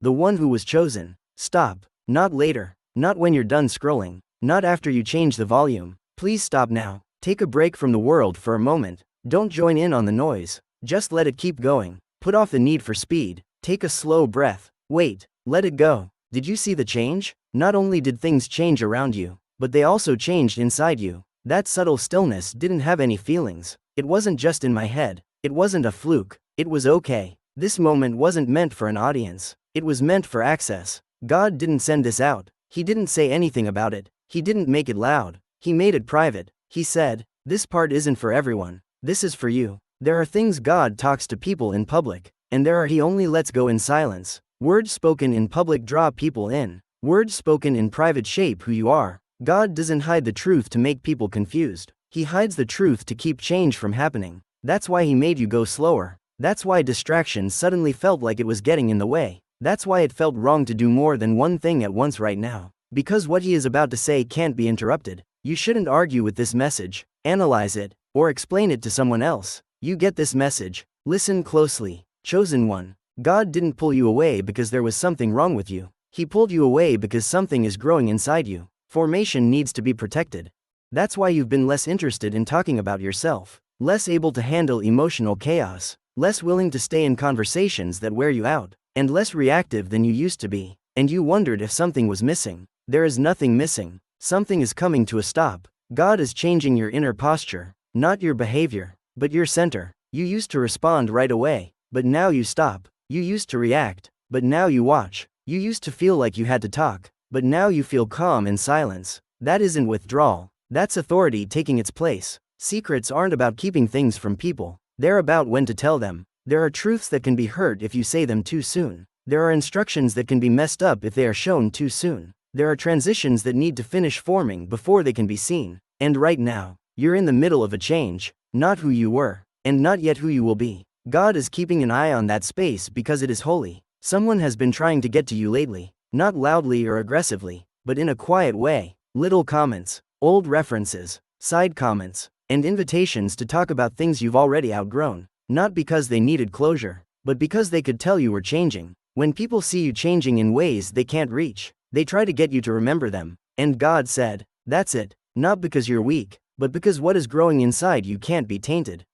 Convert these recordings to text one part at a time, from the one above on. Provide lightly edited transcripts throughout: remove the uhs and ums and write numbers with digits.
the one who was chosen. Stop. Not later. Not when you're done scrolling. Not after you change the volume. Please stop now. Take a break from the world for a moment. Don't join in on the noise. Just let it keep going. Put off the need for speed. Take a slow breath. Wait. Let it go. Did you see the change? Not only did things change around you, but they also changed inside you. That subtle stillness didn't have any feelings. It wasn't just in my head. It wasn't a fluke. It was okay. This moment wasn't meant for an audience. It was meant for access. God didn't send this out. He didn't say anything about it. He didn't make it loud. He made it private. He said, "This part isn't for everyone. This is for you." There are things God talks to people in public, and there are He only lets go in silence. Words spoken in public draw people in. Words spoken in private shape who you are. God doesn't hide the truth to make people confused. He hides the truth to keep change from happening. That's why He made you go slower. That's why distraction suddenly felt like it was getting in the way. That's why it felt wrong to do more than one thing at once right now. Because what He is about to say can't be interrupted. You shouldn't argue with this message, analyze it, or explain it to someone else. You get this message. Listen closely. Chosen one. God didn't pull you away because there was something wrong with you. He pulled you away because something is growing inside you. Formation needs to be protected. That's why you've been less interested in talking about yourself, less able to handle emotional chaos, less willing to stay in conversations that wear you out, and less reactive than you used to be. And you wondered if something was missing. There is nothing missing. Something is coming to a stop. God is changing your inner posture, not your behavior, but your center. You used to respond right away, but now you stop. You used to react, but now you watch. You used to feel like you had to talk, but now you feel calm in silence. That isn't withdrawal. That's authority taking its place. Secrets aren't about keeping things from people. They're about when to tell them. There are truths that can be hurt if you say them too soon. There are instructions that can be messed up if they are shown too soon. There are transitions that need to finish forming before they can be seen. And right now, you're in the middle of a change, not who you were, and not yet who you will be. God is keeping an eye on that space because it is holy. Someone has been trying to get to you lately, not loudly or aggressively, but in a quiet way. Little comments, old references, side comments, and invitations to talk about things you've already outgrown. Not because they needed closure, but because they could tell you were changing. When people see you changing in ways they can't reach, they try to get you to remember them. And God said, "That's it." Not because you're weak, but because what is growing inside you can't be tainted.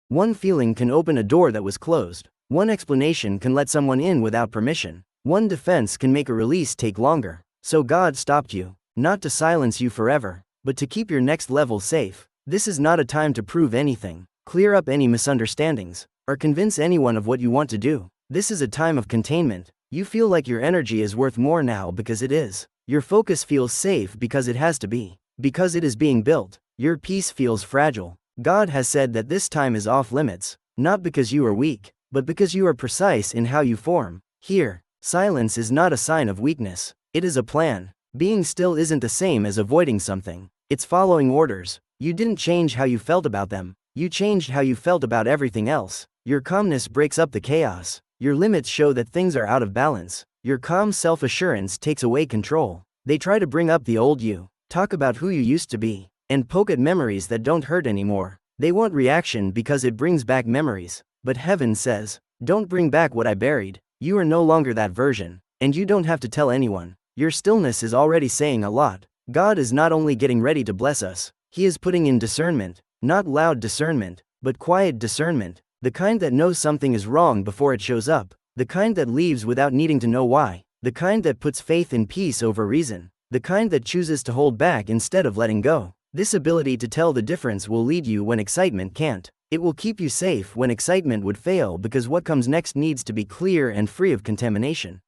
One feeling can open a door that was closed. One explanation can let someone in without permission. One defense can make a release take longer. So God stopped you, not to silence you forever, but to keep your next level safe. This is not a time to prove anything, clear up any misunderstandings, or convince anyone of what you want to do. This is a time of containment. You feel like your energy is worth more now because it is. Your focus feels safe because it has to be. Because it is being built. Your peace feels fragile. God has said that this time is off limits, not because you are weak, but because you are precise in how you form. Here, silence is not a sign of weakness. It is a plan. Being still isn't the same as avoiding something. It's following orders. You didn't change how you felt about them. You changed how you felt about everything else. Your calmness breaks up the chaos. Your limits show that things are out of balance. Your calm self-assurance takes away control. They try to bring up the old you, talk about who you used to be, and poke at memories that don't hurt anymore. They want reaction because it brings back memories. But heaven says, "Don't bring back what I buried." You are no longer that version, and you don't have to tell anyone. Your stillness is already saying a lot. God is not only getting ready to bless us, He is putting in discernment, not loud discernment, but quiet discernment, the kind that knows something is wrong before it shows up, the kind that leaves without needing to know why, the kind that puts faith in peace over reason, the kind that chooses to hold back instead of letting go. This ability to tell the difference will lead you when excitement can't. It will keep you safe when excitement would fail because what comes next needs to be clear and free of contamination.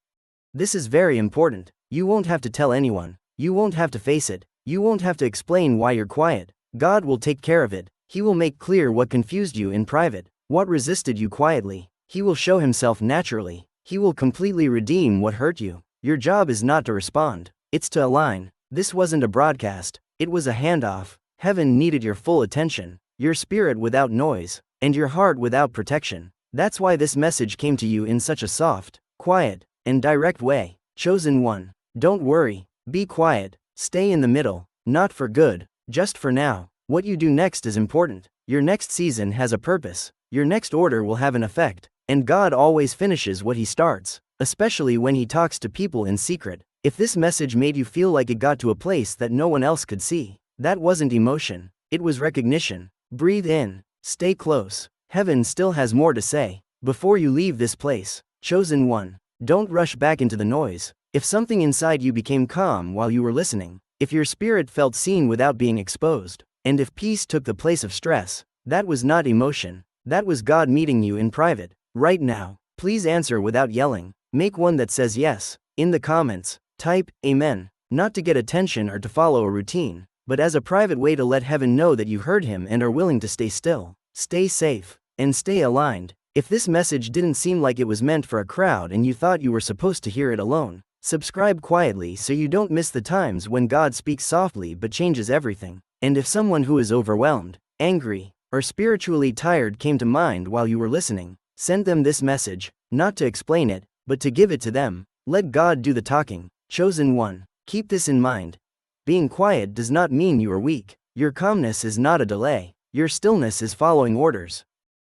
This is very important. You won't have to tell anyone. You won't have to face it. You won't have to explain why you're quiet. God will take care of it. He will make clear what confused you in private, what resisted you quietly. He will show Himself naturally. He will completely redeem what hurt you. Your job is not to respond. It's to align. This wasn't a broadcast. It was a handoff. Heaven needed your full attention, your spirit without noise, and your heart without protection. That's why this message came to you in such a soft, quiet, and direct way. Chosen one. Don't worry. Be quiet. Stay in the middle. Not for good, just for now. What you do next is important. Your next season has a purpose. Your next order will have an effect. And God always finishes what He starts. especially when he talks to people in secret. If this message made you feel like it got to a place that no one else could see, that wasn't emotion, it was recognition. Breathe in, stay close. Heaven still has more to say. Before you leave this place, chosen one, don't rush back into the noise. If something inside you became calm while you were listening, if your spirit felt seen without being exposed, and if peace took the place of stress, that was not emotion. That was God meeting you in private. Right now, please answer without yelling. Make one that says yes. In the comments, type Amen, not to get attention or to follow a routine, but as a private way to let heaven know that you heard him and are willing to stay still. Stay safe, and stay aligned. If this message didn't seem like it was meant for a crowd and you thought you were supposed to hear it alone, subscribe quietly so you don't miss the times when God speaks softly but changes everything. And if someone who is overwhelmed, angry, or spiritually tired came to mind while you were listening, send them this message, not to explain it, but to give it to them. Let God do the talking. Chosen one, keep this in mind. Being quiet does not mean you are weak. Your calmness is not a delay. Your stillness is following orders.